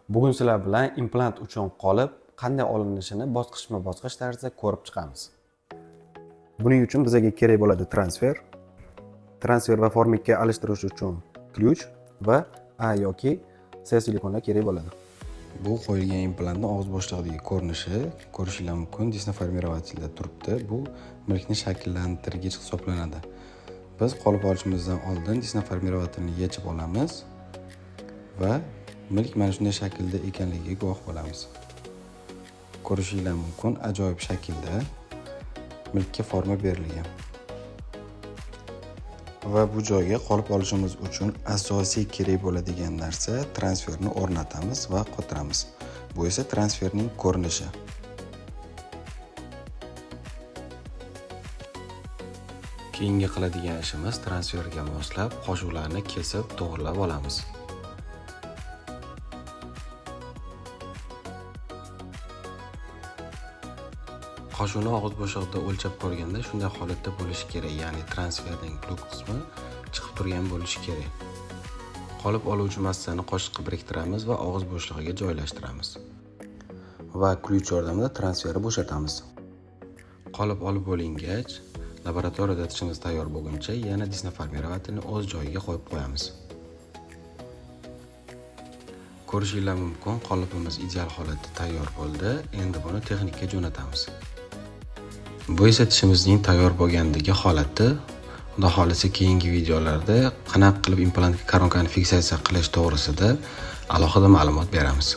Bugun sizlar bilan implant uchun qolip qanday olinishini bosqichma-bosqich tarzda ko'rib chiqamiz. Buning uchun bizga kerak bo'ladi transfer va formikka alishtirish uchun ключ va A yoki C silikonlar kerak bo'ladi. Bu qo'yilgan implantning og'iz bo'shlig'idagi ko'rinishi ko'rishingiz mumkin. Disnoformirovatelda turibdi. Bu milkni shakllantirgich hisoblanadi. Biz qolip olishimizdan oldin disnoformirovatelni yechib olamiz va milk mana shunday shaklda ekanligiga guvoh bo'lamiz. Ko'rishingiz mumkin, ajoyib shaklda milkka forma berilgan. Va bu joyga qolip olishimiz uchun asosiy kerak bo'ladigan narsa transferni o'rnatamiz va qotiramiz. Bu esa transferning ko'rinishi. Keyingi qiladigan ishimiz transferga moslab qoshiqlarni kesib to'g'rilab olamiz. Qoshiqni og'iz bo'shlig'ida o'lchab ko'rganda shunday holatda bo'lishi kerak, ya'ni transferning plug qismi chiqib turgan bo'lishi kerak. Qolip oluvchi massani qoshiqqa biriktiramiz va og'iz bo'shlig'iga joylashtiramiz. Va ключ yordamida transferni bo'shatamiz. Qolip olib bo'lingach, laboratoriyada tishimiz tayyor bo'lguncha yana disnoformirovatelni o'z joyiga qo'yib qo'yamiz. Ko'rishingiz mumkin, qolipimiz ideal holatda tayyor bo'ldi. Endi buni texnikka jo'natamiz. Bu esa tishimizning tayyor bo'lgandagi holati. Xudo xolisa keyingi videolarda qanaqa qilib implantga koronkani fiksatsiya qilish to'g'risida alohida ma'lumot beramiz.